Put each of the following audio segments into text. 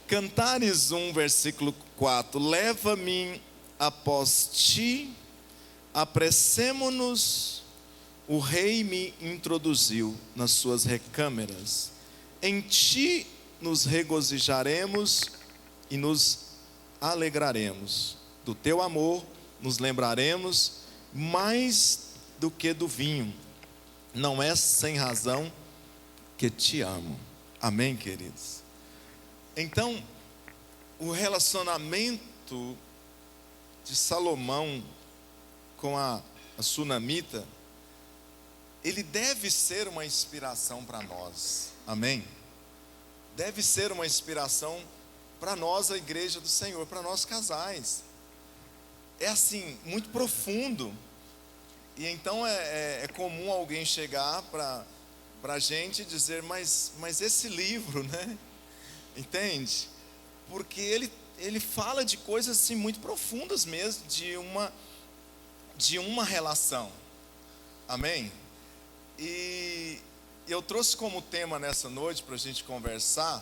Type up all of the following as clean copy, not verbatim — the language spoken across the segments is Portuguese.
Cantares 1, versículo 4: leva-me após ti, apressemo-nos, o rei me introduziu nas suas recâmeras. Em ti nos regozijaremos e nos alegraremos. Do teu amor nos lembraremos mais do que do vinho. Não é sem razão que te amo. Amém, queridos? Então, o relacionamento de Salomão com a sunamita, ele deve ser uma inspiração para nós. Amém? Deve ser uma inspiração para nós, a igreja do Senhor, para nós casais. É assim, muito profundo. E então é comum alguém chegar para a gente e dizer, mas esse livro, né? Entende? Porque ele fala de coisas assim muito profundas mesmo, de uma relação. Amém? E eu trouxe como tema nessa noite para a gente conversar,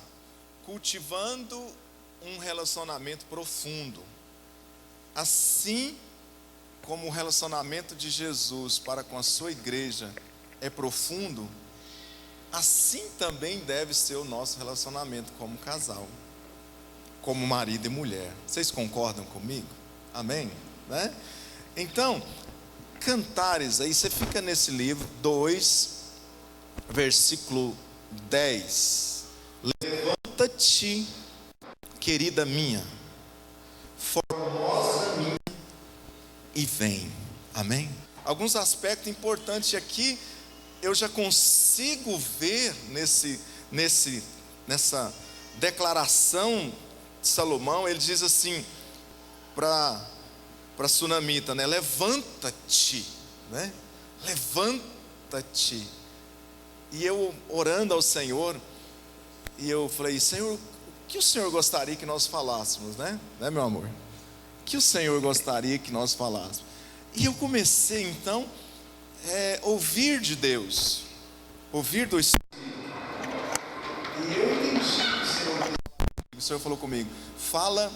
cultivando um relacionamento profundo. Assim como o relacionamento de Jesus para com a sua igreja é profundo, assim também deve ser o nosso relacionamento como casal, como marido e mulher. Vocês concordam comigo? Amém? Né? Então, Cantares, aí você fica nesse livro 2, versículo 10. Levanta-te, querida minha, formosa minha, e vem. Amém? Alguns aspectos importantes aqui eu já consigo ver nessa declaração de Salomão. Ele diz assim para sunamita, né? Levanta-te, né? Levanta-te. E eu orando ao Senhor, e eu falei, Senhor, o que o Senhor gostaria que nós falássemos, né? Né, meu amor? O que o Senhor gostaria que nós falássemos? E eu comecei então ouvir de Deus, ouvir do Espírito. E eu entendi, o Senhor falou comigo, fala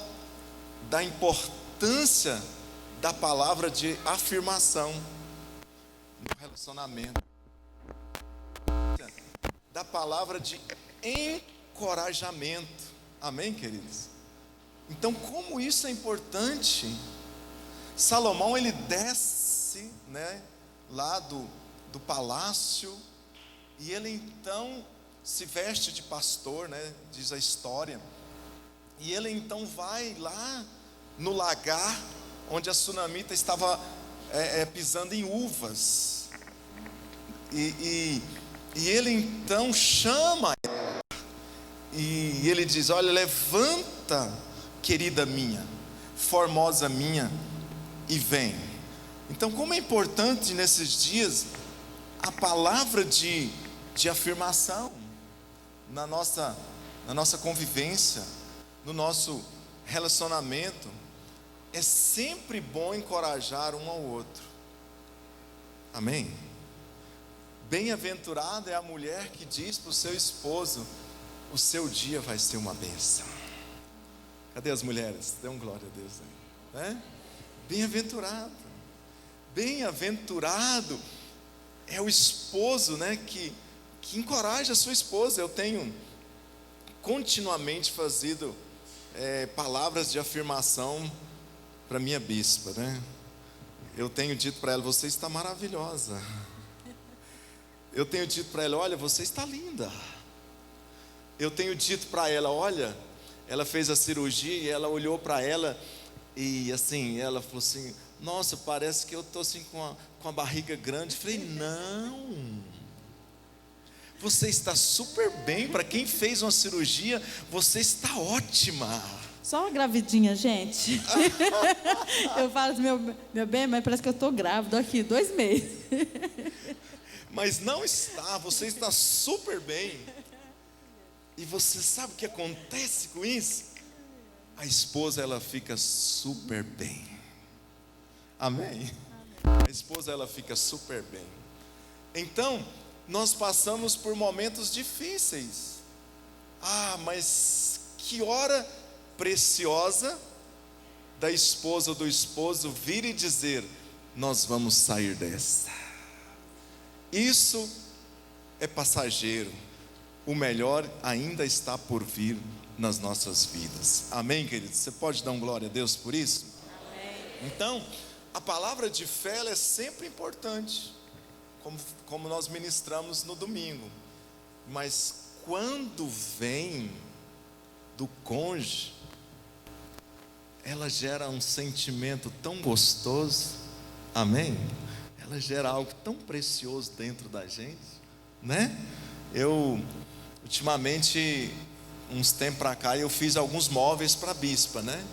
da importância da palavra de afirmação no relacionamento, da palavra de encorajamento. Amém, queridos? Então, como isso é importante, Salomão, ele desce, né, lá do palácio, e ele então se veste de pastor, né, diz a história, e ele então vai lá no lagar, onde a sunamita estava pisando em uvas, e ele então chama ela, e ele diz, olha, levanta, querida minha, formosa minha, e vem. Então, como é importante nesses dias a palavra de afirmação na nossa convivência, no nosso relacionamento. É sempre bom encorajar um ao outro. Amém? Bem-aventurada é a mulher que diz para o seu esposo, o seu dia vai ser uma bênção. Cadê as mulheres? Dê um glória a Deus aí, né? Bem-aventurado é o esposo, né, que encoraja a sua esposa. Eu tenho continuamente fazido palavras de afirmação para minha bispa, né? Eu tenho dito para ela, você está maravilhosa. Eu tenho dito para ela, olha, você está linda. Eu tenho dito para ela, olha, ela fez a cirurgia e ela olhou para ela e assim, ela falou assim, nossa, parece que eu estou assim com a barriga grande. Eu falei, não, você está super bem. Para quem fez uma cirurgia, você está ótima. Só uma gravidinha, gente. Eu falo assim, meu bem, mas parece que eu estou grávida aqui, 2 meses. Mas não está, você está super bem. E você sabe o que acontece com isso? A esposa, ela fica super bem. Amém? A esposa, ela fica super bem. Então, nós passamos por momentos difíceis. mas que hora preciosa da esposa ou do esposo vir e dizer: nós vamos sair dessa. Isso é passageiro. O melhor ainda está por vir nas nossas vidas. Amém, queridos? Você pode dar glória a Deus por isso? Amém. Então, a palavra de fé ela é sempre importante, como nós ministramos no domingo. Mas quando vem do cônjuge, ela gera um sentimento tão gostoso. Amém? Ela gera algo tão precioso dentro da gente, né? Eu, ultimamente, uns tempos para cá, eu fiz alguns móveis para a bispa, né?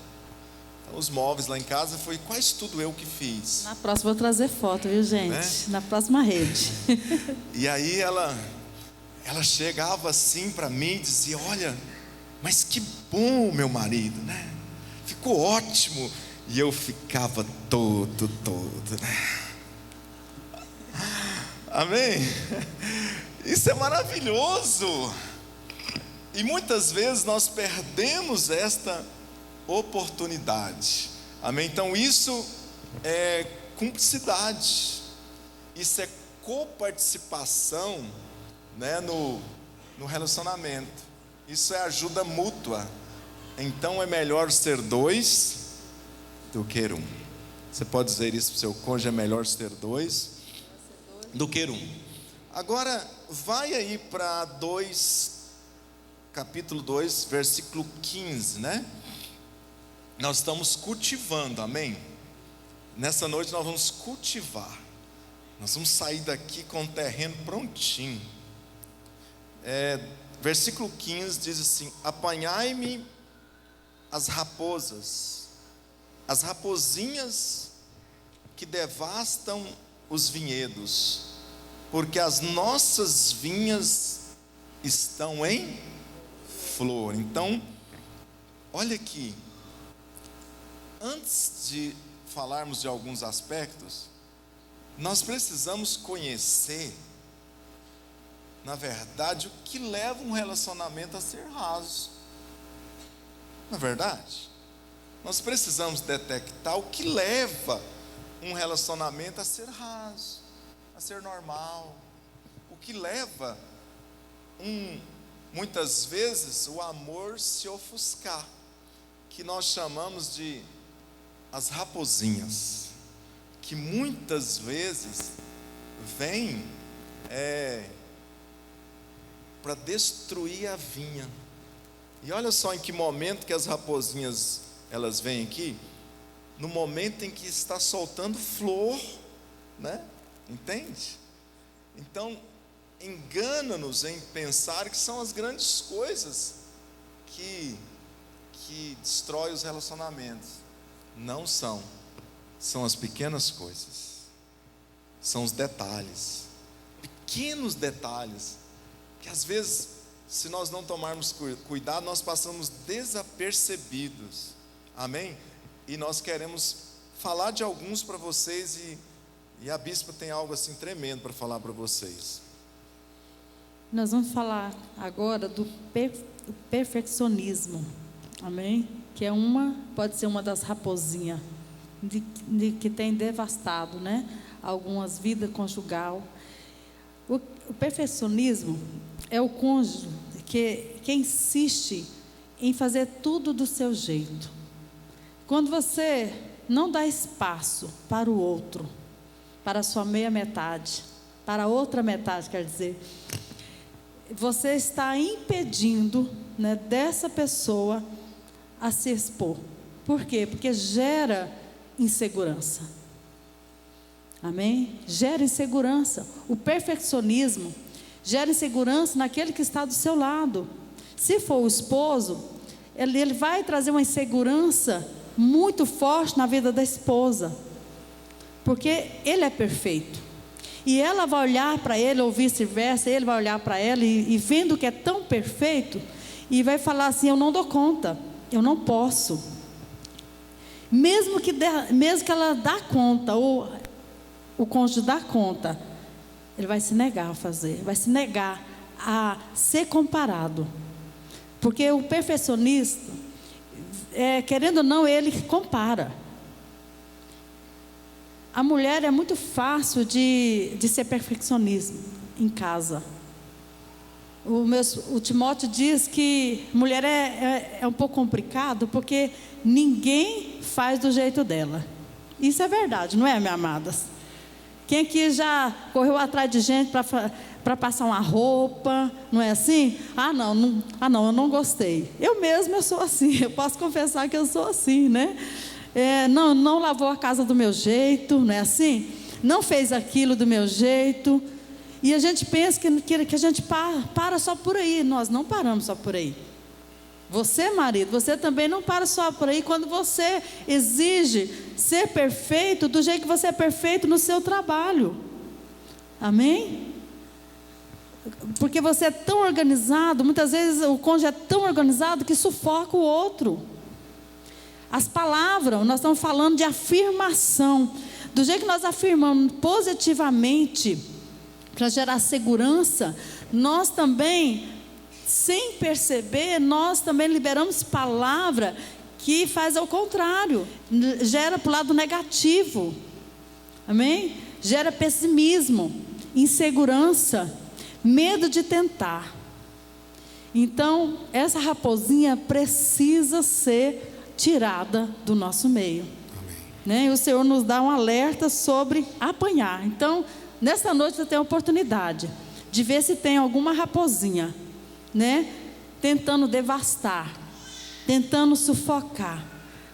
Então, os móveis lá em casa foi quase tudo eu que fiz. Na próxima eu vou trazer foto, viu, gente? Né? Na próxima rede. E aí ela chegava assim para mim e dizia: olha, mas que bom, meu marido, né? Ficou ótimo. E eu ficava todo, né? Amém? Isso é maravilhoso. E muitas vezes nós perdemos esta oportunidade. Amém? Então isso é cumplicidade. Isso é coparticipação, né, no relacionamento. Isso é ajuda mútua. Então é melhor ser dois do que um. Você pode dizer isso para o seu cônjuge: é melhor ser dois do que um. Agora vai aí para capítulo 2, versículo 15, né? Nós estamos cultivando, amém? Nessa noite nós vamos cultivar. Nós vamos sair daqui com o terreno prontinho. Versículo 15 diz assim: apanhai-me as raposas, as rapozinhas que devastam os vinhedos, porque as nossas vinhas estão em flor. Então, olha aqui, antes de falarmos de alguns aspectos, nós precisamos conhecer, na verdade, o que leva um relacionamento a ser raso. Não é verdade? Nós precisamos detectar o que leva um relacionamento a ser raso, a ser normal. O que leva muitas vezes o amor se ofuscar, que nós chamamos de as rapozinhas, que muitas vezes vêm para destruir a vinha. E olha só em que momento que as rapozinhas elas vêm aqui: no momento em que está soltando flor, né? Entende? Então engana-nos em pensar que são as grandes coisas que destrói os relacionamentos. Não são. São as pequenas coisas, são os detalhes, pequenos detalhes, que às vezes, se nós não tomarmos cuidado, nós passamos desapercebidos. Amém? E nós queremos falar de alguns para vocês, e a bispa tem algo assim tremendo para falar para vocês. Nós vamos falar agora do perfeccionismo. Amém? Que pode ser uma das raposinhas que tem devastado, né, algumas vidas conjugal. O perfeccionismo é o cônjuge que insiste em fazer tudo do seu jeito. Quando você não dá espaço para o outro, para a sua meia metade, para a outra metade, quer dizer, você está impedindo, né, dessa pessoa a se expor. Por quê? Porque gera insegurança. Amém? Gera insegurança. O perfeccionismo gera insegurança naquele que está do seu lado. Se for o esposo, ele vai trazer uma insegurança muito forte na vida da esposa, porque ele é perfeito, e ela vai olhar para ele, ou vice-versa, ele vai olhar para ela e vendo que é tão perfeito, e vai falar assim: eu não dou conta, eu não posso. Mesmo que ela dá conta, ou o cônjuge dá conta, ele vai se negar a fazer, vai se negar a ser comparado. Porque o perfeccionista, querendo ou não, ele compara. A mulher é muito fácil de ser perfeccionista em casa. O Timóteo diz que mulher é um pouco complicado, porque ninguém faz do jeito dela. Isso é verdade, não é, minhas amadas? Quem aqui já correu atrás de gente para passar uma roupa, não é assim? Não, eu não gostei. Eu mesma sou assim, eu posso confessar que eu sou assim, né? Não lavou a casa do meu jeito, não é assim? Não fez aquilo do meu jeito. E a gente pensa que a gente para só por aí. Nós não paramos só por aí. Você, marido, você também não para só por aí quando você exige ser perfeito do jeito que você é perfeito no seu trabalho. Amém? Porque você é tão organizado, muitas vezes o cônjuge é tão organizado que sufoca o outro. As palavras, nós estamos falando de afirmação. Do jeito que nós afirmamos positivamente, para gerar segurança, nós também, sem perceber, nós também liberamos palavra que faz ao contrário, gera para o lado negativo. Amém? Gera pessimismo, insegurança, medo de tentar. Então, essa raposinha precisa ser tirada do nosso meio. Né? E o Senhor nos dá um alerta sobre apanhar. Então, nessa noite você tem a oportunidade de ver se tem alguma raposinha, né? Tentando devastar, tentando sufocar,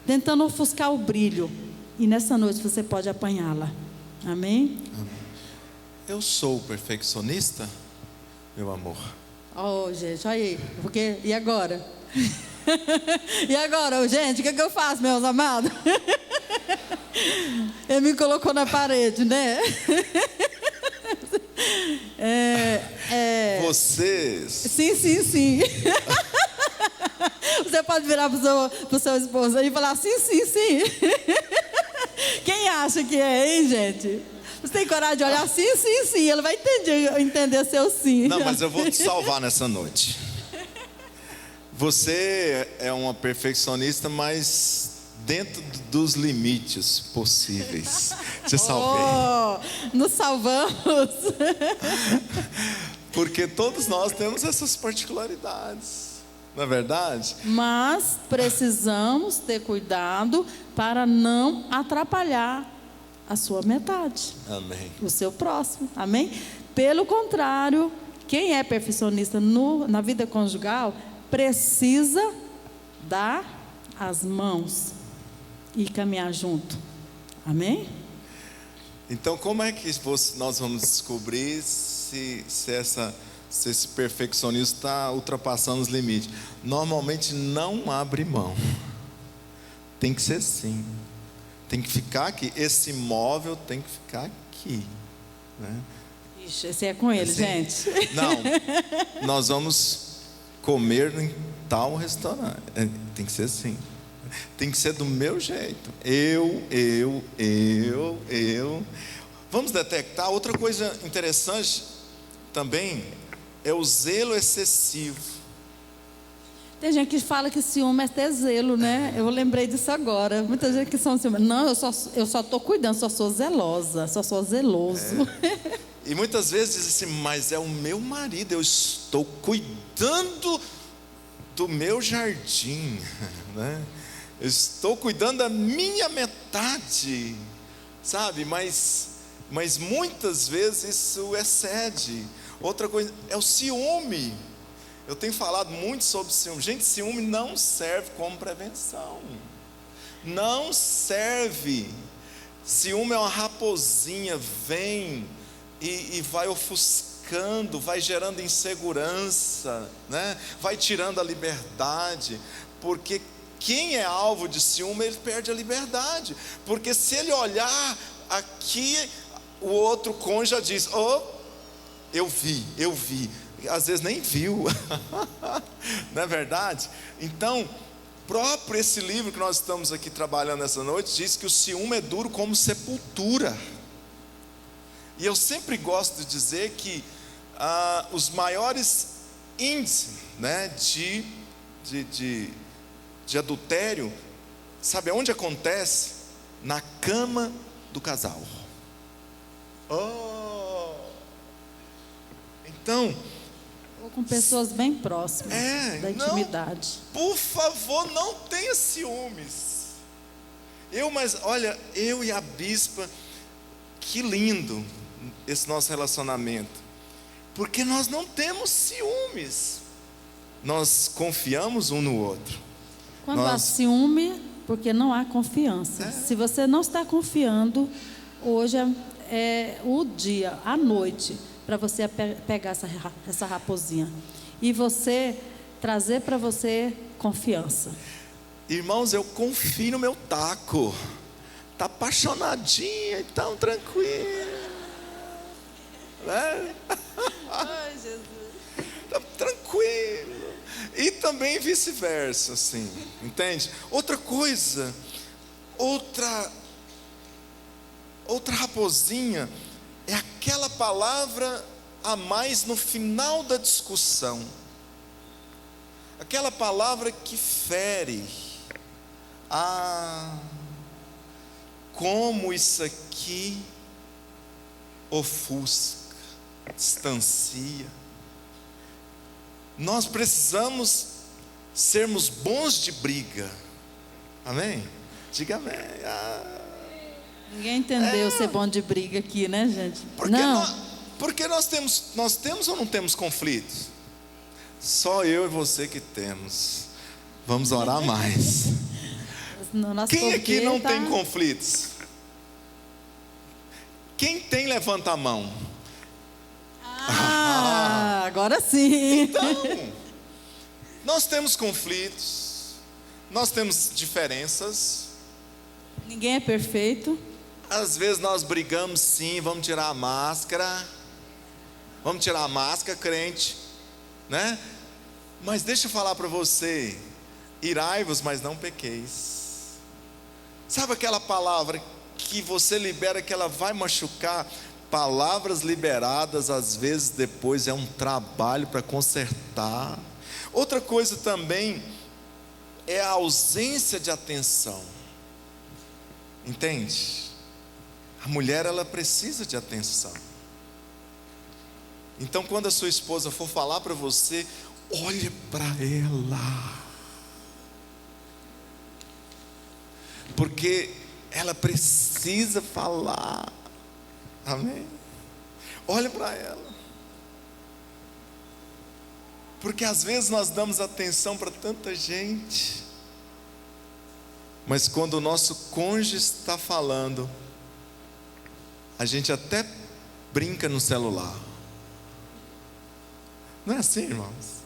tentando ofuscar o brilho. E nessa noite você pode apanhá-la. Amém? Eu sou perfeccionista, meu amor. Oh, gente, olha aí. Porque, e agora? E agora, gente, o que eu faço, meus amados? Ele me colocou na parede, né? Vocês. Sim. Você pode virar para o seu esposo e falar sim. Quem acha que é, hein, gente? Você tem coragem de olhar sim. Ele vai entender seu sim. Não, mas eu vou te salvar nessa noite. Você é uma perfeccionista, mas dentro dos limites possíveis. Te salvei. Nos salvamos. Porque todos nós temos essas particularidades, não é verdade? Mas precisamos ter cuidado para não atrapalhar a sua metade. Amém. O seu próximo. Amém? Pelo contrário, quem é perfeccionista na vida conjugal precisa dar as mãos e caminhar junto. Amém? Então, como é que nós vamos descobrir se esse perfeccionismo está ultrapassando os limites? Normalmente não abre mão. Tem que ser assim. Tem que ficar aqui. Esse móvel tem que ficar aqui, né? Ixi, esse é com ele, assim, gente. Não, nós vamos comer em tal restaurante. Tem que ser assim. Tem que ser do meu jeito. Eu. Vamos detectar. Outra coisa interessante também é o zelo excessivo. Tem gente que fala que ciúme é ter zelo, né? Eu lembrei disso agora. Muita gente que são ciúmes. Não, eu só estou cuidando, só sou zelosa, só sou zeloso. E muitas vezes diz assim, mas é o meu marido, eu estou cuidando do meu jardim, né? Eu estou cuidando da minha metade, sabe? Mas muitas vezes isso excede. Outra coisa é o ciúme. Eu tenho falado muito sobre ciúme. Gente, ciúme não serve como prevenção. Não serve. Ciúme é uma raposinha, vem e vai ofuscando, vai gerando insegurança, né? Vai tirando a liberdade, porque quem é alvo de ciúme, ele perde a liberdade, porque se ele olhar aqui, o outro cônjuge já diz, eu vi, às vezes nem viu, não é verdade? Então, próprio esse livro que nós estamos aqui trabalhando essa noite, diz que o ciúme é duro como sepultura. E eu sempre gosto de dizer que os maiores índices, né, de de adultério, sabe aonde acontece? Na cama do casal. Oh! Então, Ou com pessoas bem próximas da intimidade. Não, por favor, não tenha ciúmes. Olha, eu e a bispa, que lindo esse nosso relacionamento, porque nós não temos ciúmes, nós confiamos um no outro. Quando há ciúme, porque não há confiança. Se você não está confiando, hoje é o dia, a noite, para você pegar essa raposinha e você trazer para você confiança. Irmãos, eu confio no meu taco. Está apaixonadinha, então tranquilo, né? Ai, Jesus. Tá tranquilo. E também vice-versa, assim, entende? Outra coisa, outra raposinha é aquela palavra a mais no final da discussão, aquela palavra que fere. Como isso aqui ofusca, distancia. Nós precisamos sermos bons de briga. Amém? Diga amém. Ninguém entendeu ser bom de briga aqui, né, gente? Porque nós temos ou não temos conflitos? Só eu e você que temos. Vamos orar mais. Quem aqui não tem conflitos? Quem tem, levanta a mão. Agora sim. Então, nós temos conflitos, nós temos diferenças. Ninguém é perfeito. Às vezes nós brigamos, sim. Vamos tirar a máscara. Vamos tirar a máscara, crente, né? Mas deixa eu falar para você: irai-vos, mas não pequeis. Sabe aquela palavra que você libera, que ela vai machucar? Palavras liberadas, às vezes depois é um trabalho para consertar. Outra coisa também é a ausência de atenção. Entende? A mulher, ela precisa de atenção. Então, quando a sua esposa for falar para você, olhe para ela, porque ela precisa falar. Amém? Olhe para ela, porque às vezes nós damos atenção para tanta gente, mas quando o nosso cônjuge está falando, a gente até brinca no celular. Não é assim, irmãos?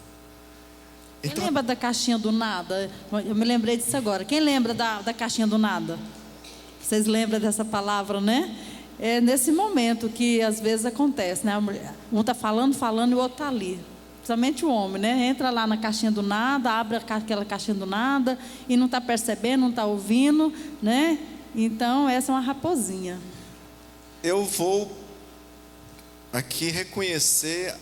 Quem lembra da caixinha do nada? Eu me lembrei disso agora. Quem lembra da caixinha do nada? Vocês lembram dessa palavra, né? É nesse momento que às vezes acontece, né? Um está falando e o outro está ali. Principalmente o homem, né? Entra lá na caixinha do nada, abre aquela caixinha do nada e não está percebendo, não está ouvindo, né? Então essa é uma raposinha. Eu vou aqui reconhecer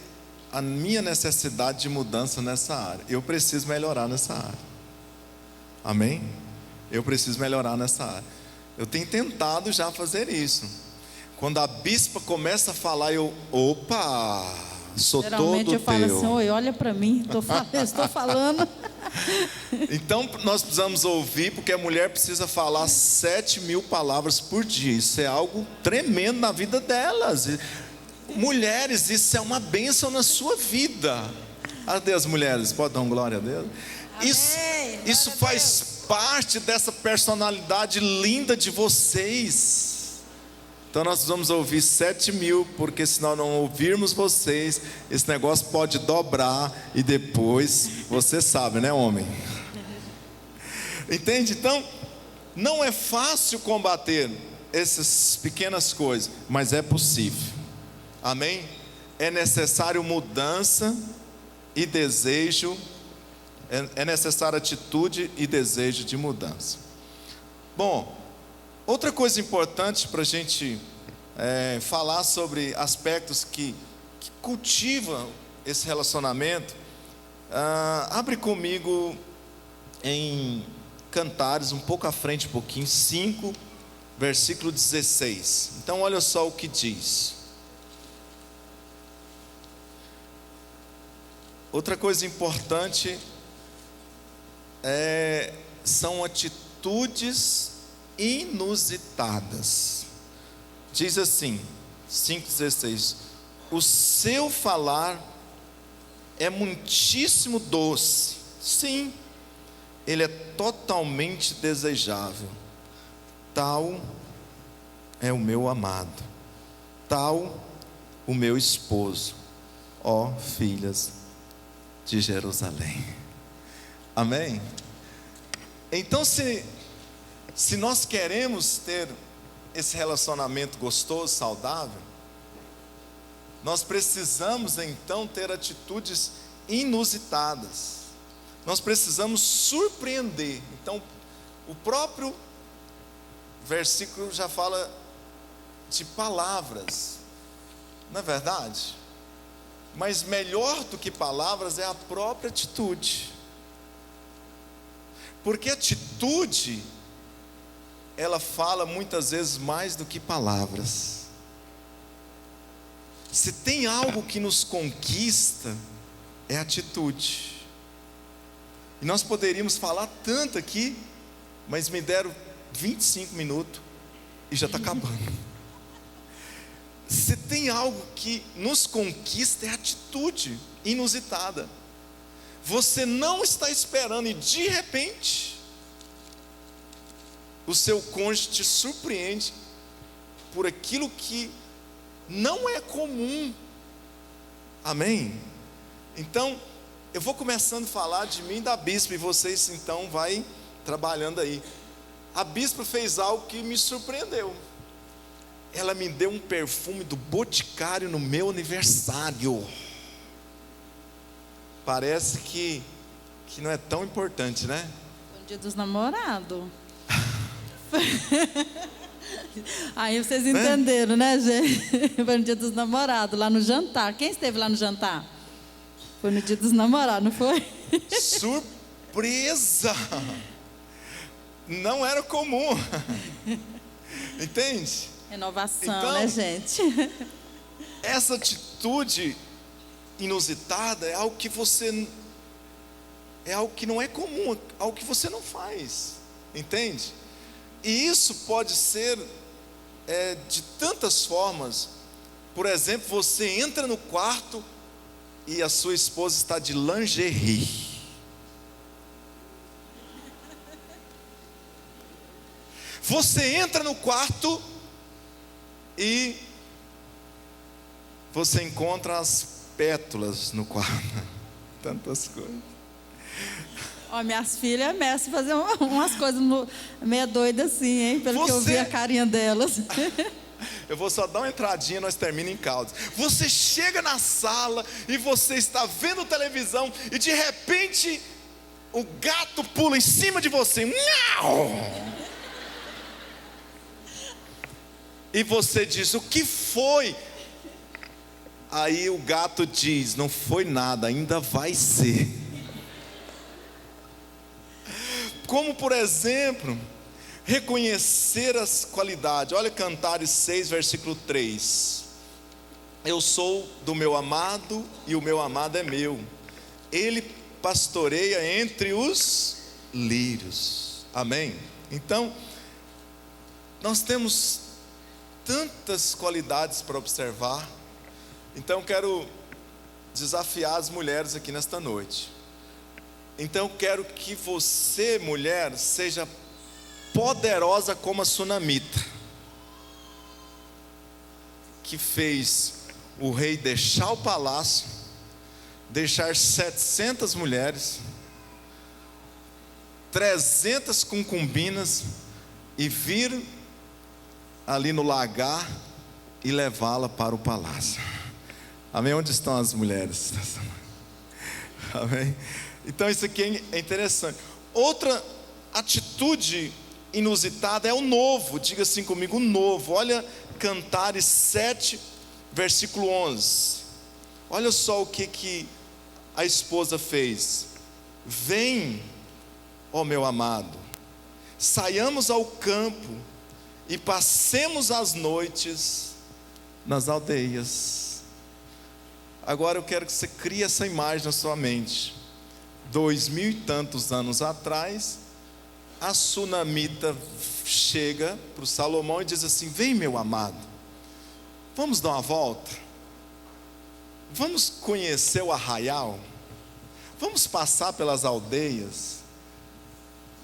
a minha necessidade de mudança nessa área. Eu preciso melhorar nessa área. Amém? Eu preciso melhorar nessa área. Eu tenho tentado já fazer isso. Quando a bispa começa a falar, opa, sou geralmente todo eu falo teu. assim: oi, olha para mim, estou falando. Então nós precisamos ouvir, porque a mulher precisa falar 7.000 palavras por dia. Isso é algo tremendo na vida delas. Mulheres, isso é uma bênção na sua vida. Adeus, mulheres, pode dar glória a Deus. Isso faz parte dessa personalidade linda de vocês. Então nós vamos ouvir 7.000, porque se nós não ouvirmos vocês, esse negócio pode dobrar e depois, você sabe, né, homem? Entende? Então, não é fácil combater essas pequenas coisas, mas é possível. Amém? É necessário mudança e desejo, é necessária atitude e desejo de mudança. Bom, outra coisa importante para a gente falar sobre aspectos que cultivam esse relacionamento, Abre comigo em Cantares, um pouco à frente, um pouquinho, 5, versículo 16. Então olha só o que diz. Outra coisa importante são atitudes inusitadas. Diz assim, 5,16: o seu falar é muitíssimo doce, sim, ele é totalmente desejável. Tal é o meu amado, tal o meu esposo, ó filhas de Jerusalém. Amém? Então, se nós queremos ter esse relacionamento gostoso, saudável, nós precisamos então ter atitudes inusitadas. Nós precisamos surpreender. Então, o próprio versículo já fala de palavras, não é verdade? Mas melhor do que palavras é a própria atitude. Porque atitude, ela fala muitas vezes mais do que palavras. Se tem algo que nos conquista, é atitude. E nós poderíamos falar tanto aqui, mas me deram 25 minutos e já está acabando. Se tem algo que nos conquista, é atitude inusitada. Você não está esperando e de repente o seu cônjuge te surpreende por aquilo que não é comum. Amém? Então, eu vou começando a falar de mim e da bispa, e vocês então vai trabalhando aí. A bispa fez algo que me surpreendeu. Ela me deu um perfume do Boticário no meu aniversário. Parece que não é tão importante, né? Foi no dia dos namorados. Aí vocês entenderam, né, gente? Foi no dia dos namorados, lá no jantar. Quem esteve lá no jantar? Foi no dia dos namorados, não foi? Surpresa! Não era comum. Entende? Renovação, então, né, gente? Essa atitude inusitada é algo que não é comum, algo que você não faz. Entende? E isso pode ser de tantas formas. Por exemplo, você entra no quarto e a sua esposa está de lingerie. Você entra no quarto e você encontra as pétalas no quarto. Tantas coisas. Ó, minhas filhas mestre fazer umas coisas meio doidas assim, hein? Pelo que eu vi a carinha delas. Eu vou só dar uma entradinha, nós terminamos em Caldas. Você chega na sala e você está vendo televisão e de repente o gato pula em cima de você. E você diz: o que foi? Aí o gato diz: não foi nada, ainda vai ser. Como por exemplo, reconhecer as qualidades. Olha Cantares 6, versículo 3. Eu sou do meu amado e o meu amado é meu. Ele pastoreia entre os lírios. Amém? Então, nós temos tantas qualidades para observar. Então quero desafiar as mulheres aqui nesta noite. Então quero que você, mulher, seja poderosa como a sunamita, que fez o rei deixar o palácio, deixar 700 mulheres, 300 concubinas e vir ali no lagar e levá-la para o palácio. Amém? Onde estão as mulheres? Amém? Então isso aqui é interessante. Outra atitude inusitada é o novo. Diga assim comigo: o novo. Olha Cantares 7, versículo 11. Olha só o que a esposa fez: vem, ó meu amado, saiamos ao campo e passemos as noites nas aldeias. Agora eu quero que você crie essa imagem na sua mente. 2000 e tantos anos atrás, a sunamita chega para o Salomão e diz assim: vem meu amado, vamos dar uma volta, vamos conhecer o arraial, vamos passar pelas aldeias.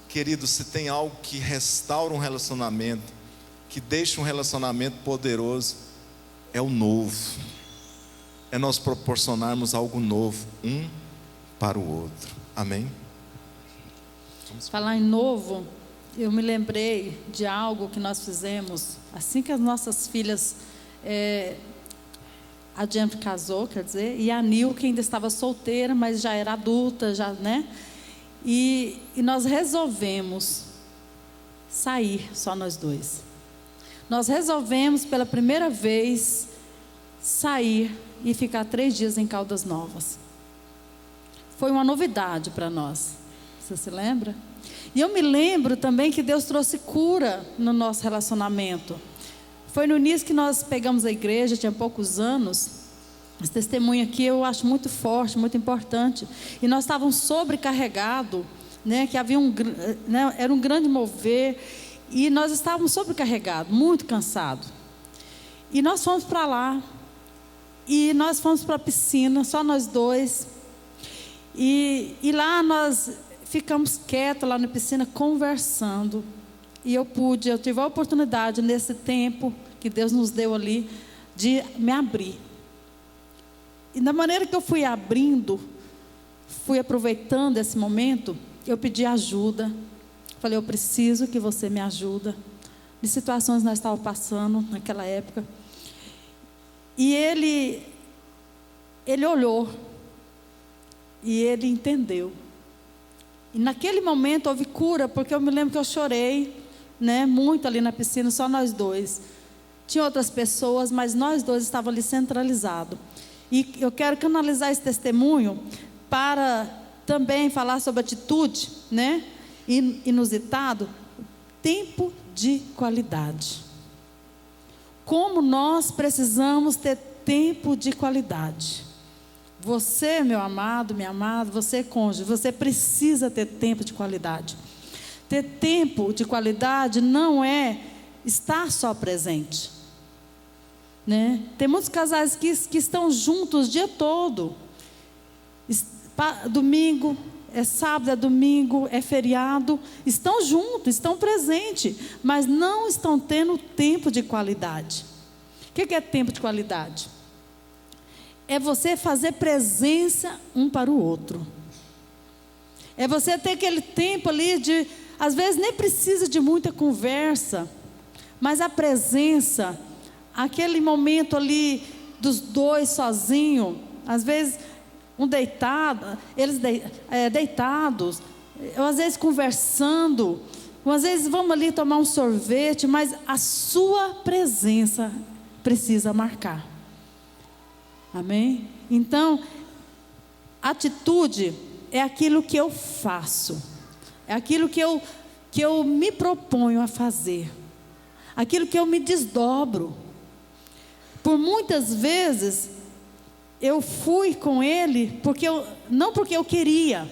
Querido, se tem algo que restaura um relacionamento, que deixa um relacionamento poderoso, é o novo, é nós proporcionarmos algo novo um para o outro. Amém? Falar em novo, eu me lembrei de algo que nós fizemos assim que as nossas filhas, a Jennifer casou, quer dizer, e a Nil, que ainda estava solteira, mas já era adulta, já, né? E nós resolvemos sair, só nós dois. Nós resolvemos pela primeira vez sair e ficar 3 dias em Caldas Novas. Foi uma novidade para nós. Você se lembra? E eu me lembro também que Deus trouxe cura no nosso relacionamento. Foi no início que nós pegamos a igreja, tinha poucos anos. Esse testemunho aqui eu acho muito forte, muito importante. E nós estávamos sobrecarregados, né? Que havia era um grande mover. E nós estávamos sobrecarregados, muito cansados. E nós fomos para lá. E nós fomos para a piscina, só nós dois. E lá nós ficamos quietos lá na piscina, conversando. E eu tive a oportunidade nesse tempo que Deus nos deu ali, de me abrir. E da maneira que eu fui abrindo, fui aproveitando esse momento, eu pedi ajuda. Falei: eu preciso que você me ajude. De situações nós estávamos passando naquela época. E ele olhou. E ele entendeu. E naquele momento houve cura, porque eu me lembro que eu chorei, né, muito ali na piscina, só nós dois. Tinha outras pessoas, mas nós dois estávamos ali centralizados. E eu quero canalizar esse testemunho para também falar sobre atitude, né, inusitado, tempo de qualidade. Como nós precisamos ter tempo de qualidade. Você, meu amado, minha amada, você cônjuge, você precisa ter tempo de qualidade. Ter tempo de qualidade não é estar só presente, né? Tem muitos casais que estão juntos o dia todo. Domingo, é sábado, é domingo, é feriado. Estão juntos, estão presentes, mas não estão tendo tempo de qualidade. O que é tempo de qualidade? É você fazer presença um para o outro. É você ter aquele tempo ali às vezes nem precisa de muita conversa, mas a presença, aquele momento ali dos dois sozinhos, às vezes eles deitados, ou às vezes conversando, ou às vezes vamos ali tomar um sorvete, mas a sua presença precisa marcar. Amém? Então, atitude é aquilo que eu faço, é aquilo que eu me proponho a fazer, aquilo que eu me desdobro. Por muitas vezes, eu fui com ele, não porque eu queria.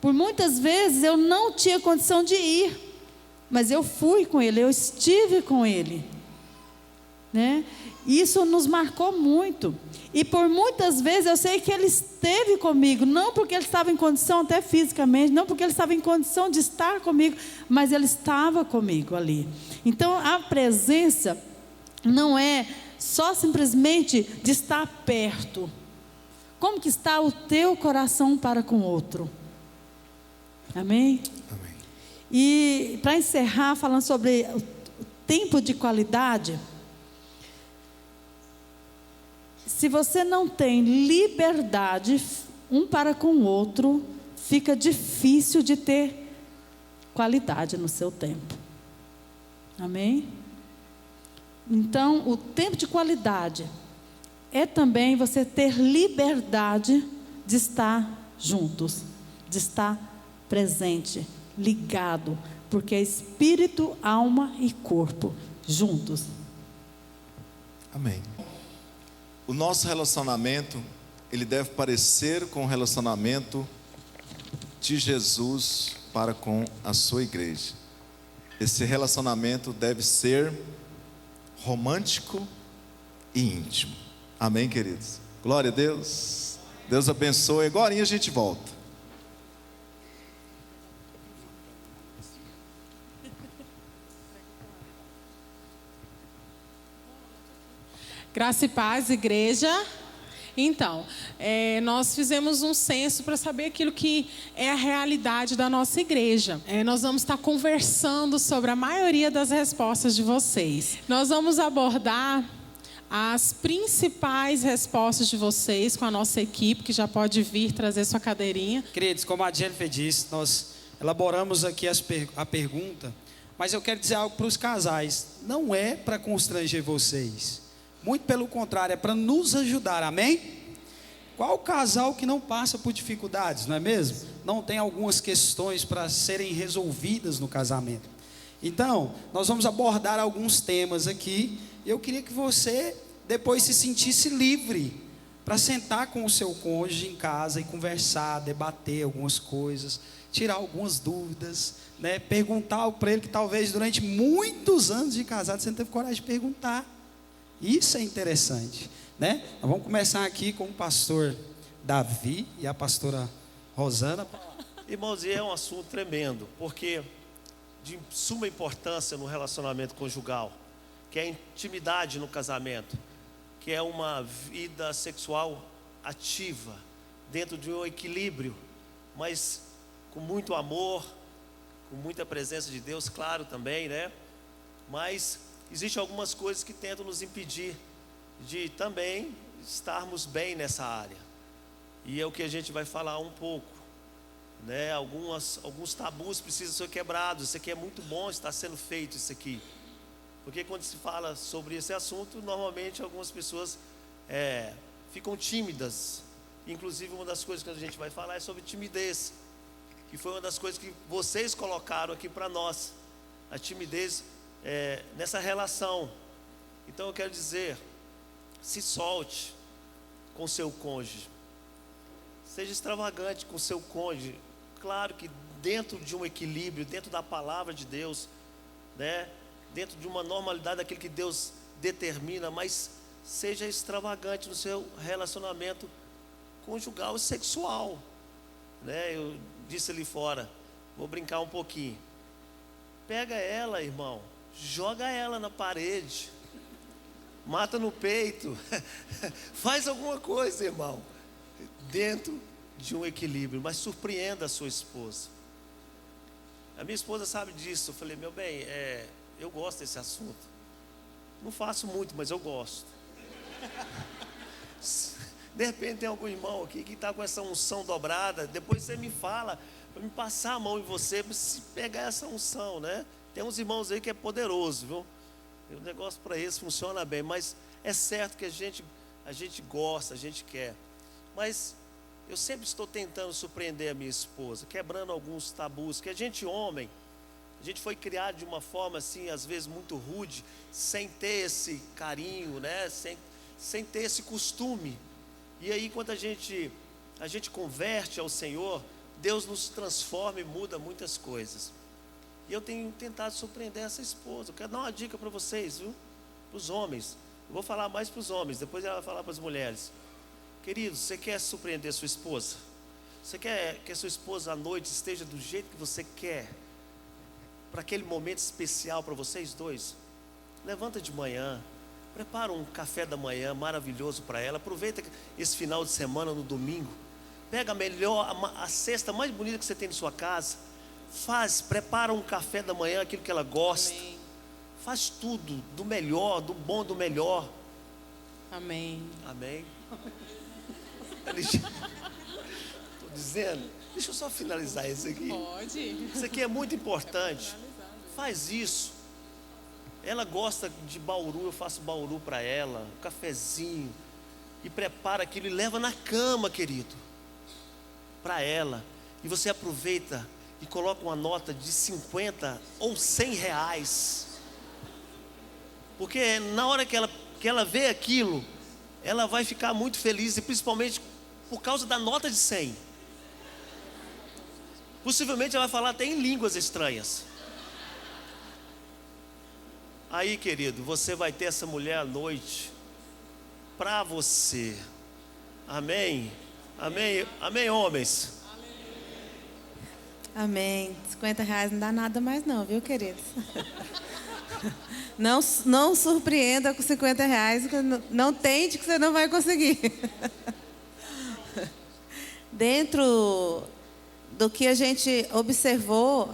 Por muitas vezes, eu não tinha condição de ir, mas eu fui com ele, eu estive com ele, né? Isso nos marcou muito. E por muitas vezes eu sei que ele esteve comigo, não porque ele estava em condição até fisicamente, não porque ele estava em condição de estar comigo, mas ele estava comigo ali. Então a presença não é só simplesmente de estar perto. Como que está o teu coração para com o outro? Amém? Amém. E para encerrar, falando sobre o tempo de qualidade, se você não tem liberdade um para com o outro, fica difícil de ter qualidade no seu tempo. Amém? Então, o tempo de qualidade é também você ter liberdade de estar juntos, de estar presente, ligado, porque é espírito, alma e corpo juntos. Amém. O nosso relacionamento, ele deve parecer com o relacionamento de Jesus para com a sua igreja. Esse relacionamento deve ser romântico e íntimo. Amém, queridos? Glória a Deus. Deus abençoe. Agora a gente volta. Graça e paz, igreja. Então, nós fizemos um censo para saber aquilo que é a realidade da nossa igreja. Nós vamos estar conversando sobre a maioria das respostas de vocês. Nós vamos abordar as principais respostas de vocês com a nossa equipe, que já pode vir trazer sua cadeirinha. Queridos, como a Jennifer disse, nós elaboramos aqui a pergunta, mas eu quero dizer algo para os casais. Não é para constranger vocês. Muito pelo contrário, é para nos ajudar, amém? Qual casal que não passa por dificuldades, não é mesmo? Não tem algumas questões para serem resolvidas no casamento. Então, nós vamos abordar alguns temas aqui. Eu queria que você depois se sentisse livre para sentar com o seu cônjuge em casa e conversar, debater algumas coisas, tirar algumas dúvidas, né? Perguntar algo para ele que talvez durante muitos anos de casado você não teve coragem de perguntar. Isso é interessante, né? Nós vamos começar aqui com o pastor Davi e a pastora Rosana. Irmãos, e é um assunto tremendo, porque de suma importância no relacionamento conjugal, que é a intimidade no casamento, que é uma vida sexual ativa, dentro de um equilíbrio, mas com muito amor, com muita presença de Deus, claro também, né? Mas existem algumas coisas que tentam nos impedir de também estarmos bem nessa área. E é o que a gente vai falar um pouco, né? Alguns tabus precisam ser quebrados. Isso aqui é muito bom estar sendo feito, isso aqui. Porque quando se fala sobre esse assunto, normalmente algumas pessoas ficam tímidas. Inclusive, uma das coisas que a gente vai falar é sobre timidez, que foi uma das coisas que vocês colocaram aqui para nós. A timidez nessa relação. Então eu quero dizer, se solte com seu cônjuge, seja extravagante com seu cônjuge, claro que dentro de um equilíbrio, dentro da palavra de Deus, né? Dentro de uma normalidade daquilo que Deus determina, mas seja extravagante no seu relacionamento conjugal e sexual, né? Eu disse ali fora, vou brincar um pouquinho, pega ela, irmão, joga ela na parede, mata no peito, faz alguma coisa, irmão, dentro de um equilíbrio, mas surpreenda a sua esposa. A minha esposa sabe disso. Eu falei, meu bem, eu gosto desse assunto, não faço muito, mas eu gosto. De repente tem algum irmão aqui que está com essa unção dobrada, depois você me fala, para me passar a mão em você, para se pegar essa unção, né? Tem uns irmãos aí que é poderoso, viu? O negócio para eles funciona bem, mas é certo que a gente gosta, a gente quer. Mas eu sempre estou tentando surpreender a minha esposa, quebrando alguns tabus, que a gente homem, a gente foi criado de uma forma assim, às vezes muito rude, sem ter esse carinho, né? Sem ter esse costume. E aí quando a gente converte ao Senhor, Deus nos transforma e muda muitas coisas. E eu tenho tentado surpreender essa esposa. Eu quero dar uma dica para vocês, viu? Para os homens. Eu vou falar mais para os homens, depois ela vai falar para as mulheres. Queridos, você quer surpreender sua esposa? Você quer que a sua esposa à noite esteja do jeito que você quer? Para aquele momento especial para vocês dois? Levanta de manhã, prepara um café da manhã maravilhoso para ela. Aproveita esse final de semana no domingo. Pega a cesta mais bonita que você tem em sua casa. Prepara um café da manhã, aquilo que ela gosta. Amém. Faz tudo do melhor, do bom, do melhor. Amém. Amém. Estou dizendo, deixa eu só finalizar isso aqui. Pode. Isso aqui é muito importante. Faz isso. Ela gosta de bauru, eu faço bauru para ela, um cafezinho. e prepara aquilo e leva na cama, querido, para ela. E você aproveita e coloca uma nota de 50 ou 100 reais. Porque na hora que ela vê aquilo, ela vai ficar muito feliz, e principalmente por causa da nota de 100. Possivelmente ela vai falar até em línguas estranhas. Aí, querido, você vai ter essa mulher à noite para você. Amém? Amém? Amém, homens? Amém. 50 reais não dá nada mais não, viu, queridos? Não surpreenda com 50 reais, não tente que você não vai conseguir. Dentro do que a gente observou,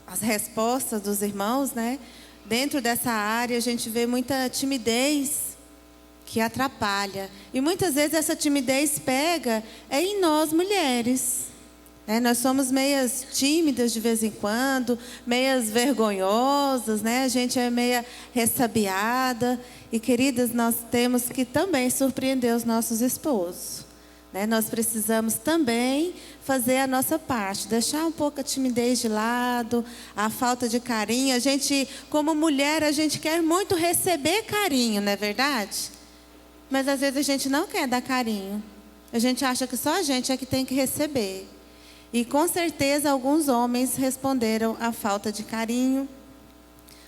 as respostas dos irmãos, né? Dentro dessa área a gente vê muita timidez que atrapalha. E muitas vezes essa timidez pega em nós mulheres. Nós somos meias tímidas de vez em quando, meias vergonhosas, né? A gente é meia ressabiada. E, queridas, nós temos que também surpreender os nossos esposos. Nós precisamos também fazer a nossa parte, deixar um pouco a timidez de lado, a falta de carinho. A gente, como mulher, a gente quer muito receber carinho, não é verdade? Mas às vezes a gente não quer dar carinho. A gente acha que só a gente é que tem que receber. E com certeza alguns homens responderam à falta de carinho,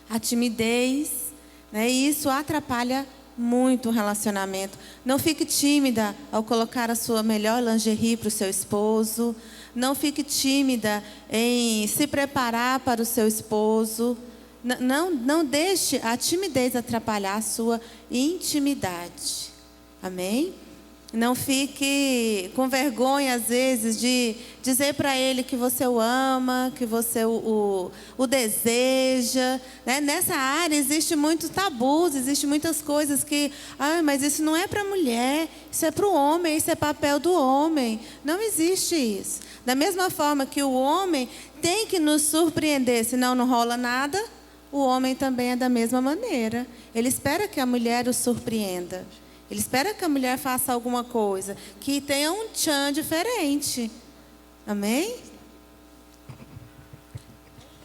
à timidez, né? E isso atrapalha muito o relacionamento. Não fique tímida ao colocar a sua melhor lingerie para o seu esposo. Não fique tímida em se preparar para o seu esposo. Não deixe a timidez atrapalhar a sua intimidade. Amém? Não fique com vergonha, às vezes, de dizer para ele que você o ama, que você o deseja. Nessa área existem muitos tabus, existem muitas coisas que... mas isso não é para a mulher, isso é para o homem, isso é papel do homem. Não existe isso. Da mesma forma que o homem tem que nos surpreender, senão não rola nada, o homem também é da mesma maneira. Ele espera que a mulher o surpreenda. Ele espera que a mulher faça alguma coisa, que tenha um tchan diferente. Amém?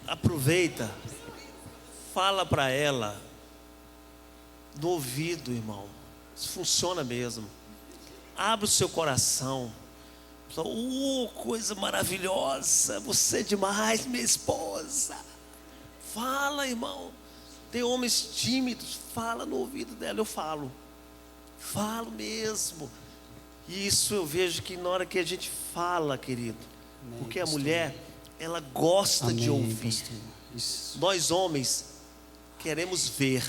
Aproveita, fala para ela no ouvido, irmão. Isso funciona mesmo. Abre o seu coração. Coisa maravilhosa, você é demais, minha esposa. Fala, irmão. Tem homens tímidos, fala no ouvido dela. Eu falo mesmo. E isso eu vejo que na hora que a gente fala, querido, Amém, porque a pastor. mulher, ela gosta Amém, de ouvir. pastor. Isso. Nós homens queremos ver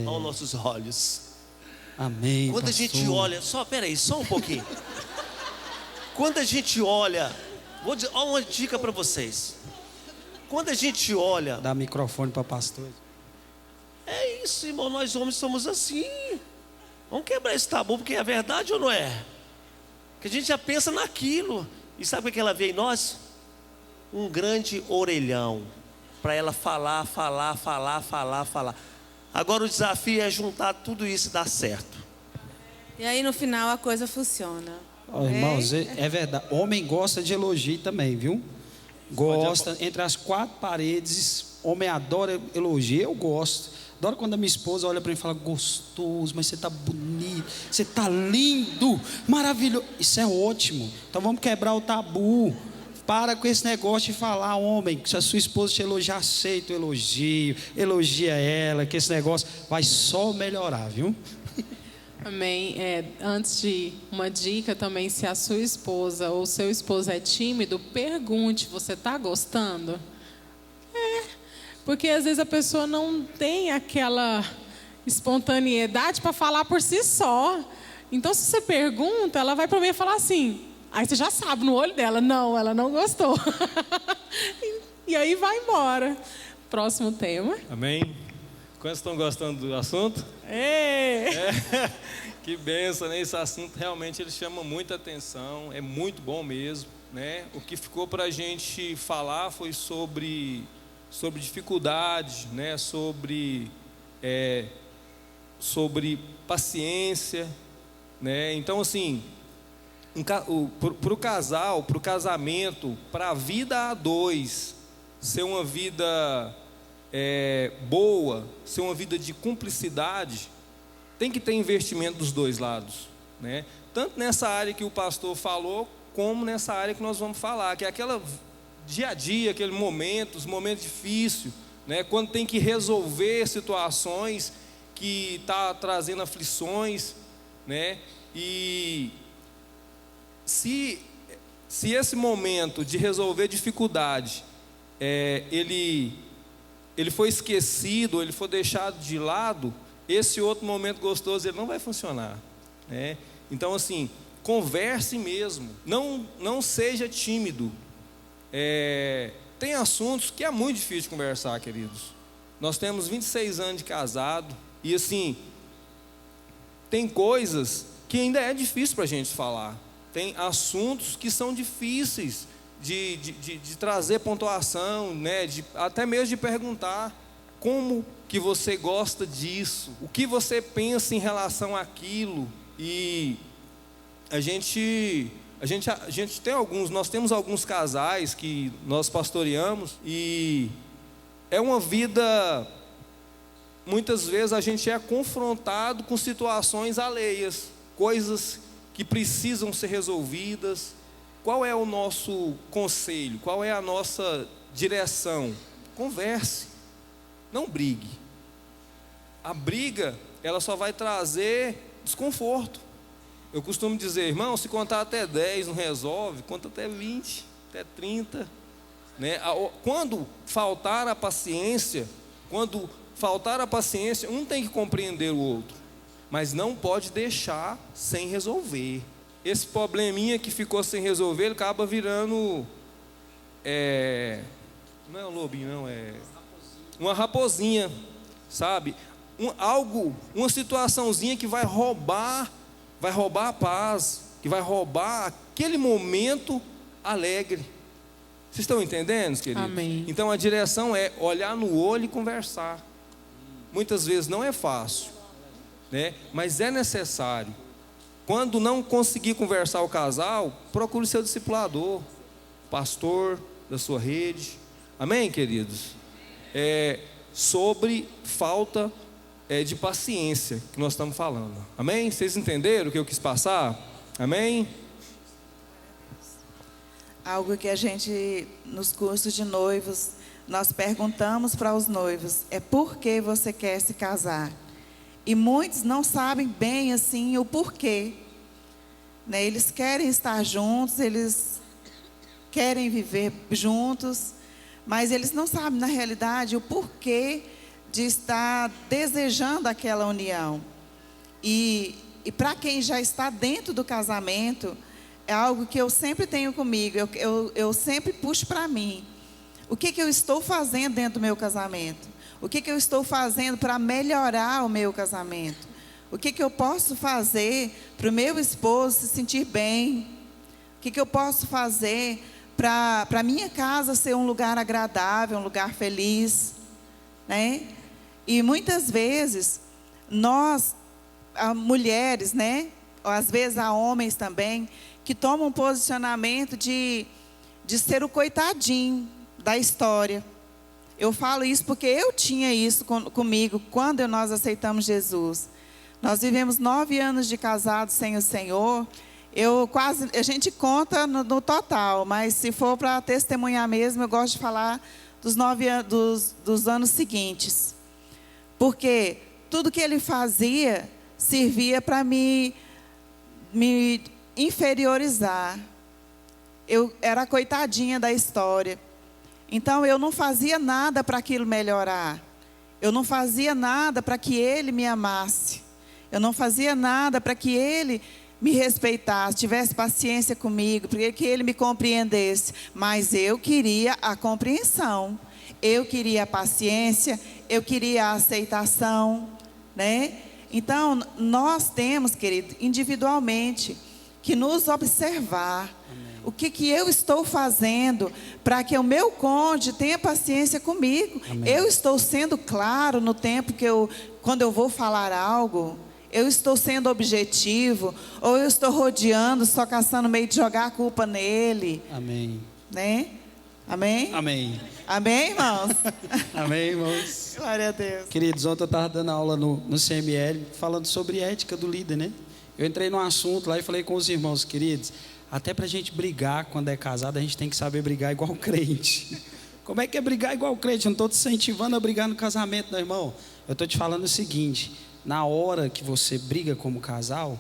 aos nossos olhos. Amém, Quando a pastor. gente olha, peraí, só um pouquinho. Quando a gente olha, vou dizer uma dica para vocês. Quando a gente olha, Dá microfone para pastor. é isso, irmão, nós homens somos assim. Vamos quebrar esse tabu, porque é verdade ou não é? Que a gente já pensa naquilo. E sabe o que ela vê em nós? Um grande orelhão. Para ela falar. Agora o desafio é juntar tudo isso e dar certo. E aí no final a coisa funciona. Irmãos, é verdade. Homem gosta de elogio também, viu? Gosta. Entre as quatro paredes, homem adora elogio. Eu gosto. Adoro quando a minha esposa olha para mim e fala: gostoso, mas você está bonito, você está lindo, maravilhoso. Isso é ótimo. Então vamos quebrar o tabu. Para com esse negócio de falar, homem, se a sua esposa te elogiar, aceita o elogio, elogia ela, que esse negócio vai só melhorar, viu? Amém. Antes de uma dica também, se a sua esposa ou seu esposo é tímido, pergunte: você está gostando? Porque às vezes a pessoa não tem aquela espontaneidade para falar por si só. Então, se você pergunta, ela vai para mim e falar assim. Aí você já sabe no olho dela: não, ela não gostou. E aí vai embora. Próximo tema. Amém? Quantos estão gostando do assunto? Que benção, né? Esse assunto realmente ele chama muita atenção, é muito bom mesmo, né? O que ficou para a gente falar foi sobre dificuldades, né? Sobre paciência, né? Então, assim, para o casal, para o casamento, para a vida a dois, ser uma vida boa, ser uma vida de cumplicidade, tem que ter investimento dos dois lados, né? Tanto nessa área que o pastor falou, como nessa área que nós vamos falar, que é aquela dia a dia, aquele momento, os momentos difíceis, né? Quando tem que resolver situações que está trazendo aflições, né? E se esse momento de resolver dificuldade, ele foi esquecido, ele foi deixado de lado, esse outro momento gostoso ele não vai funcionar, né? Então, assim, converse mesmo, não seja tímido. Tem assuntos que é muito difícil de conversar, queridos. Nós temos 26 anos de casado e, assim, tem coisas que ainda é difícil para a gente falar. Tem assuntos que são difíceis de trazer pontuação, né? Até mesmo de perguntar como que você gosta disso, o que você pensa em relação àquilo. E a gente tem nós temos alguns casais que nós pastoreamos e é uma vida, muitas vezes a gente é confrontado com situações alheias, coisas que precisam ser resolvidas. Qual é o nosso conselho? Qual é a nossa direção? Converse, não brigue. A briga, ela só vai trazer desconforto. Eu costumo dizer, irmão, se contar até 10 não resolve, conta até 20, até 30, né? Quando faltar a paciência, um tem que compreender o outro, mas não pode deixar sem resolver. Esse probleminha que ficou sem resolver, ele acaba virando, não é um lobinho, não, é uma raposinha, sabe? Uma situaçãozinha que vai roubar a paz, que vai roubar aquele momento alegre. Vocês estão entendendo, queridos? Amém. Então a direção é olhar no olho e conversar. Muitas vezes não é fácil, né? Mas é necessário. Quando não conseguir conversar o casal, procure seu discipulador, pastor da sua rede. Amém, queridos? Sobre falta de paciência que nós estamos falando. Amém? Vocês entenderam o que eu quis passar? Amém? Algo que a gente, nos cursos de noivos, nós perguntamos para os noivos, por que você quer se casar? E muitos não sabem bem assim o porquê, né? Eles querem estar juntos, eles querem viver juntos, mas eles não sabem na realidade o porquê de estar desejando aquela união. E para quem já está dentro do casamento, é algo que eu sempre tenho comigo, eu sempre puxo para mim. O que eu estou fazendo dentro do meu casamento? O que eu estou fazendo para melhorar o meu casamento? O que eu posso fazer para o meu esposo se sentir bem? O que eu posso fazer para a minha casa ser um lugar agradável, um lugar feliz, né? E muitas vezes, nós, mulheres, né? Ou às vezes há homens também, que tomam um posicionamento de ser o coitadinho da história. Eu falo isso porque eu tinha isso comigo quando nós aceitamos Jesus. Nós vivemos 9 anos de casados sem o Senhor. A gente conta no total, mas se for para testemunhar mesmo, eu gosto de falar dos 9 anos, dos anos seguintes. Porque tudo que ele fazia servia para me inferiorizar. Eu era a coitadinha da história. Então, eu não fazia nada para aquilo melhorar. Eu não fazia nada para que ele me amasse. Eu não fazia nada para que ele me respeitasse, tivesse paciência comigo, para que ele me compreendesse. Mas eu queria a compreensão. Eu queria a paciência, eu queria a aceitação, né? Então, nós temos, querido, individualmente, que nos observar. Amém. O que eu estou fazendo para que o meu cônjuge tenha paciência comigo? Amém. Eu estou sendo claro no tempo quando eu vou falar algo, eu estou sendo objetivo, ou eu estou rodeando, só caçando meio de jogar a culpa nele, Amém. né? Amém? Amém. Amém, irmãos? Amém, irmãos. Glória a Deus. Queridos, ontem eu estava dando aula no CML, falando sobre ética do líder, né? Eu entrei num assunto lá e falei com os irmãos, queridos, até para a gente brigar quando é casado, a gente tem que saber brigar igual crente. Como é que é brigar igual crente? Eu não estou te incentivando a brigar no casamento, não, irmão. Eu estou te falando o seguinte, na hora que você briga como casal,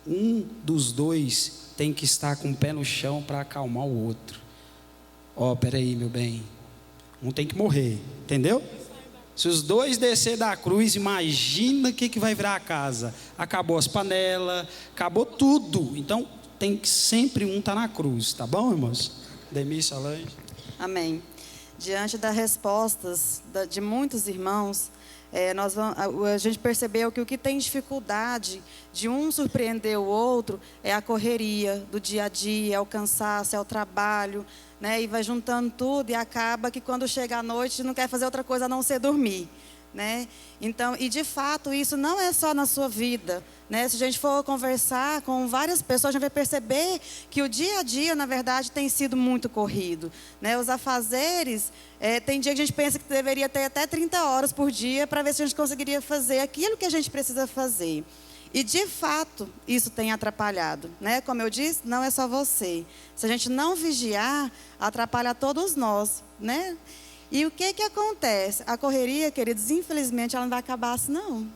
um dos dois tem que estar com o pé no chão para acalmar o outro. Ó, peraí, meu bem, um tem que morrer, entendeu? Se os dois descer da cruz, imagina o que vai virar a casa. Acabou as panelas, acabou tudo. Então, tem que sempre um estar na cruz, tá bom, irmãos? Demir, Solange. Amém. Diante das respostas de muitos irmãos, a gente percebeu que o que tem dificuldade de um surpreender o outro é a correria do dia a dia, é o cansaço, é o trabalho, né? E vai juntando tudo e acaba que quando chega a noite não quer fazer outra coisa a não ser dormir, né? Então, e de fato isso não é só na sua vida, né? Se a gente for conversar com várias pessoas, a gente vai perceber que o dia a dia, na verdade, tem sido muito corrido, né? Os afazeres, tem dia que a gente pensa que deveria ter até 30 horas por dia para ver se a gente conseguiria fazer aquilo que a gente precisa fazer. E, de fato, isso tem atrapalhado, né? Como eu disse, não é só você. Se a gente não vigiar, atrapalha todos nós, né? E o que acontece? A correria, queridos, infelizmente, ela não vai acabar assim, não.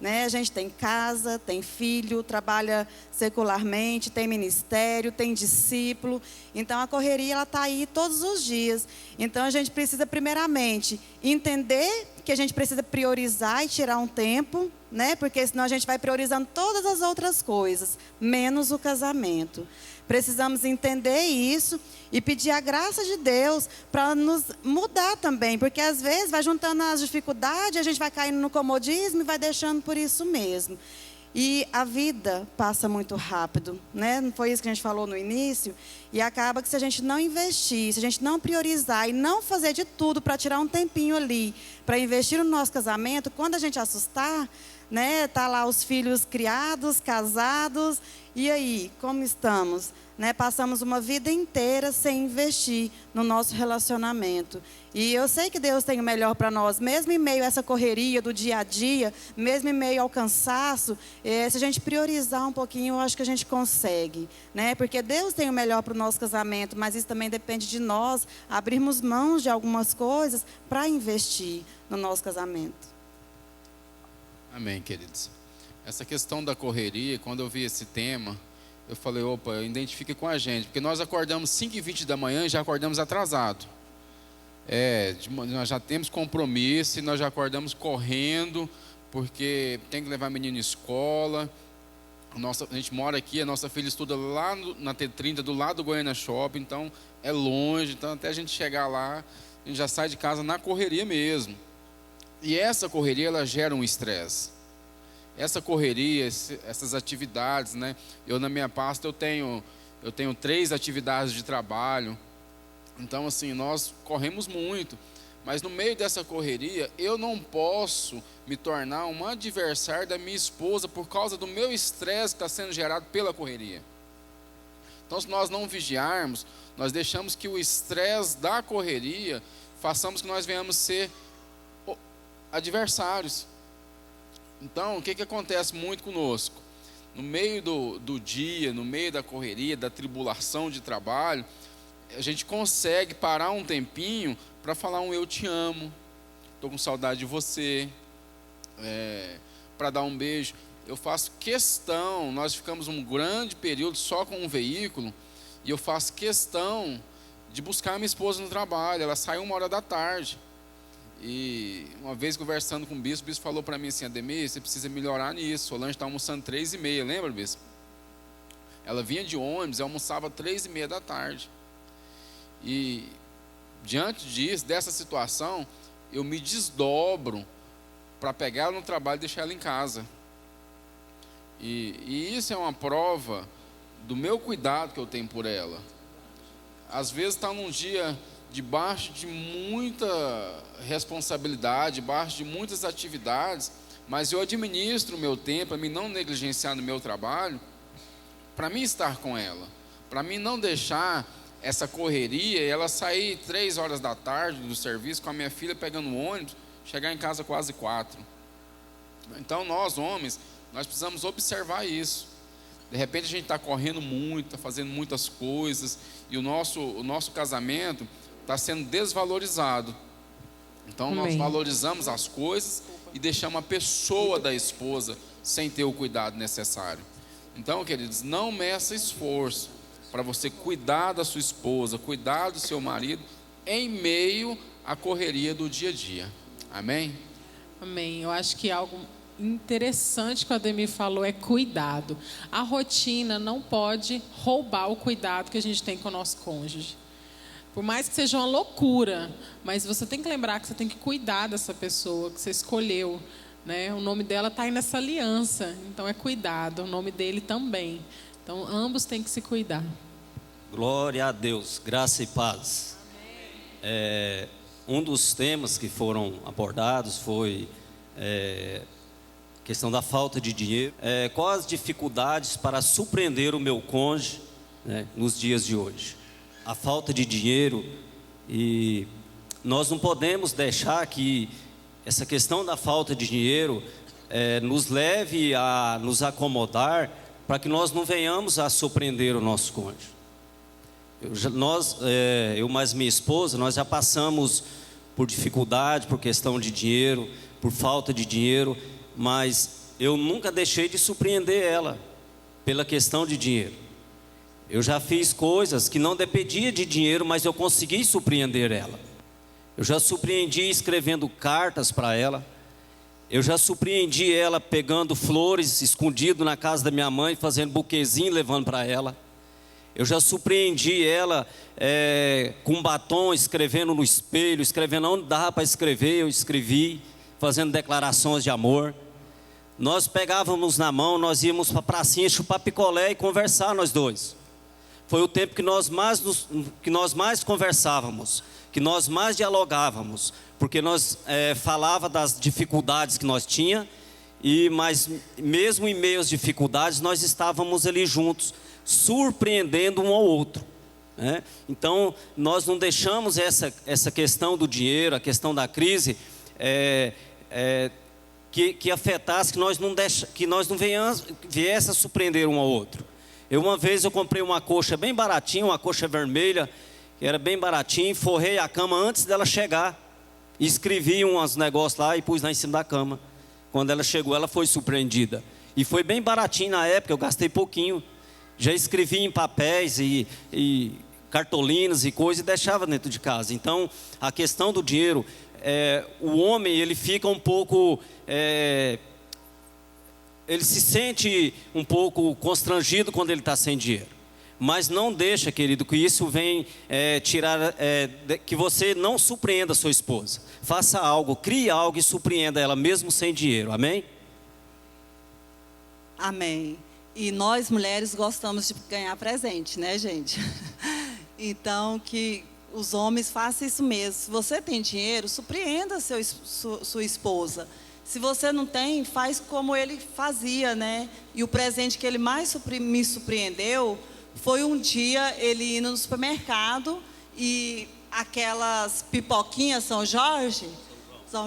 Né? A gente tem casa, tem filho, trabalha secularmente, tem ministério, tem discípulo. Então, a correria ela está aí todos os dias. Então, a gente precisa, primeiramente, entender que a gente precisa priorizar e tirar um tempo, né? Porque senão a gente vai priorizando todas as outras coisas, menos o casamento. Precisamos entender isso e pedir a graça de Deus para nos mudar também, porque às vezes vai juntando as dificuldades, a gente vai caindo no comodismo e vai deixando por isso mesmo. E a vida passa muito rápido, né? Não foi isso que a gente falou no início? E acaba que se a gente não investir, se a gente não priorizar e não fazer de tudo para tirar um tempinho ali, para investir no nosso casamento, quando a gente assustar, né? Tá lá os filhos criados, casados, e aí, como estamos? Né? Passamos uma vida inteira sem investir no nosso relacionamento. E eu sei que Deus tem o melhor para nós, mesmo em meio a essa correria do dia a dia, mesmo em meio ao cansaço, se a gente priorizar um pouquinho, eu acho que a gente consegue. Né? Porque Deus tem o melhor para o nosso casamento, mas isso também depende de nós abrirmos mãos de algumas coisas para investir no nosso casamento. Amém, queridos. Essa questão da correria, quando eu vi esse tema, eu falei, opa, identifique com a gente, porque nós acordamos 5h20 da manhã e já acordamos atrasado. Nós já temos compromisso e nós já acordamos correndo, porque tem que levar a menina à escola. A gente mora aqui, a nossa filha estuda lá na T30, do lado do Goiânia Shopping, então é longe, então até a gente chegar lá, a gente já sai de casa na correria mesmo. E essa correria, ela gera um estresse. Essa correria, essas atividades, né? Eu na minha pasta eu tenho 3 atividades de trabalho. Então assim, nós corremos muito. Mas no meio dessa correria, eu não posso me tornar um adversário da minha esposa por causa do meu estresse que está sendo gerado pela correria. Então se nós não vigiarmos, nós deixamos que o estresse da correria façamos que nós venhamos ser adversários. Então, o que acontece muito conosco? No meio do dia, no meio da correria, da tribulação de trabalho, a gente consegue parar um tempinho para falar eu te amo, estou com saudade de você, para dar um beijo. Eu faço questão, nós ficamos um grande período só com um veículo, e eu faço questão de buscar minha esposa no trabalho. Ela sai 1h da tarde. E uma vez conversando com o bispo falou para mim assim, Ademir, você precisa melhorar nisso. O lanche está almoçando 3h30, lembra, bispo? Ela vinha de ônibus e almoçava 3h30 da tarde. E diante disso, dessa situação, eu me desdobro para pegar ela no trabalho e deixar ela em casa. E isso é uma prova do meu cuidado que eu tenho por ela. Às vezes está num dia debaixo de muita responsabilidade, debaixo de muitas atividades, mas eu administro o meu tempo, para mim não negligenciar no meu trabalho, para mim estar com ela, para mim não deixar essa correria e ela sair 3 horas da tarde do serviço com a minha filha pegando o ônibus, chegar em casa quase 4. Então nós homens, nós precisamos observar isso. De repente a gente está correndo muito, está fazendo muitas coisas e o nosso casamento está sendo desvalorizado. Então nós valorizamos as coisas e deixamos a pessoa da esposa sem ter o cuidado necessário. Então, queridos, não meça esforço para você cuidar da sua esposa, cuidar do seu marido em meio à correria do dia a dia. Amém? Amém. Eu acho que algo interessante que o Ademir falou é cuidado. A rotina não pode roubar o cuidado que a gente tem com o nosso cônjuge. Por mais que seja uma loucura, mas você tem que lembrar que você tem que cuidar dessa pessoa que você escolheu, né? O nome dela está aí nessa aliança, então é cuidado, o nome dele também. Então ambos têm que se cuidar. Glória a Deus, graça e paz. Um dos temas que foram abordados foi questão da falta de dinheiro. Quais as dificuldades para surpreender o meu cônjuge, né, nos dias de hoje? A falta de dinheiro, e nós não podemos deixar que essa questão da falta de dinheiro nos leve a nos acomodar para que nós não venhamos a surpreender o nosso cônjuge. Eu mais minha esposa, nós já passamos por dificuldade, por questão de dinheiro, por falta de dinheiro, mas eu nunca deixei de surpreender ela pela questão de dinheiro. Eu já fiz coisas que não dependia de dinheiro, mas eu consegui surpreender ela. Eu já surpreendi escrevendo cartas para ela. Eu já surpreendi ela pegando flores escondido na casa da minha mãe, fazendo buquezinho, levando para ela. Eu já surpreendi ela com batom, escrevendo no espelho, escrevendo onde dava para escrever, eu escrevi, fazendo declarações de amor. Nós pegávamos na mão, nós íamos para a pracinha chupar picolé e conversar nós dois. Foi o tempo que nós mais conversávamos, que nós mais dialogávamos, porque nós falava das dificuldades que nós tínhamos, mas mesmo em meio às dificuldades nós estávamos ali juntos, surpreendendo um ao outro, né? Então nós não deixamos essa questão do dinheiro, a questão da crise, que afetasse, que nós não viesse a surpreender um ao outro. Uma vez eu comprei uma coxa bem baratinha, uma coxa vermelha, que era bem baratinha, forrei a cama antes dela chegar, escrevi uns negócios lá e pus lá em cima da cama. Quando ela chegou, ela foi surpreendida, e foi bem baratinho na época, eu gastei pouquinho. Já escrevi em papéis e cartolinas e coisas e deixava dentro de casa. Então a questão do dinheiro, o homem ele fica um pouco, ele se sente um pouco constrangido quando ele está sem dinheiro. Mas não deixa, querido, que isso venha que você não surpreenda a sua esposa. Faça algo, crie algo e surpreenda ela mesmo sem dinheiro. Amém? Amém. E nós mulheres gostamos de ganhar presente, né, gente? Então que os homens façam isso mesmo. Se você tem dinheiro, surpreenda sua esposa. Se você não tem, faz como ele fazia, né? E o presente que ele mais me surpreendeu foi um dia ele indo no supermercado e aquelas pipoquinhas São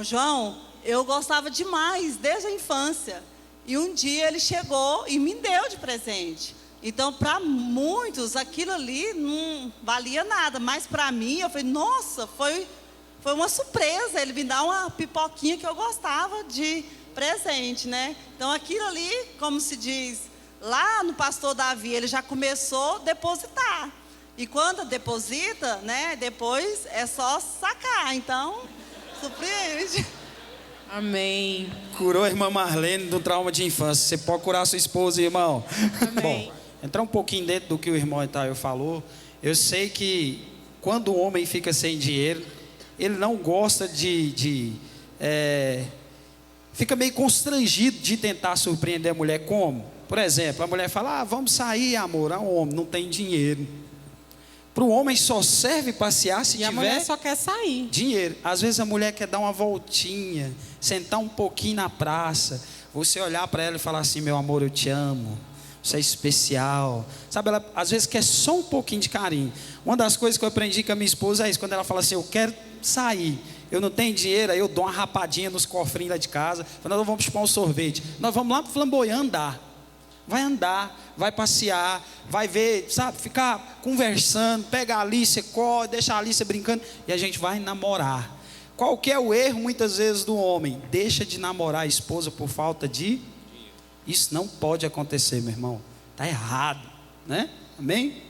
João, eu gostava demais desde a infância. E um dia ele chegou e me deu de presente. Então, para muitos, aquilo ali não valia nada. Mas para mim, eu falei, nossa, foi uma surpresa ele me dar uma pipoquinha que eu gostava de presente, né? Então, aquilo ali, como se diz, lá no pastor Davi, ele já começou a depositar. E quando deposita, né, depois é só sacar. Então, surpreende. Amém. Curou a irmã Marlene do trauma de infância. Você pode curar a sua esposa, irmão. Amém. Bom, entrar um pouquinho dentro do que o irmão Itaio falou. Eu sei que quando o homem fica sem dinheiro, ele não gosta fica meio constrangido de tentar surpreender a mulher. Como? Por exemplo, a mulher fala, vamos sair, amor. O homem não tem dinheiro. Para o homem só serve passear se E a tiver mulher só quer sair. dinheiro. Às vezes a mulher quer dar uma voltinha, sentar um pouquinho na praça, você olhar para ela e falar assim: meu amor, eu te amo, você é especial. Sabe, ela às vezes quer só um pouquinho de carinho. Uma das coisas que eu aprendi com a minha esposa é isso: quando ela fala assim, eu quero sair, eu não tenho dinheiro, aí eu dou uma rapadinha nos cofrinhos lá de casa, nós vamos chupar um sorvete, nós vamos lá para o Flamboyant andar, vai passear, vai ver, sabe, ficar conversando, pega a Alice, deixa a Alice brincando, e a gente vai namorar. Qual que é o erro muitas vezes do homem? Deixa de namorar a esposa por falta de... Isso não pode acontecer, meu irmão, está errado, né? Amém?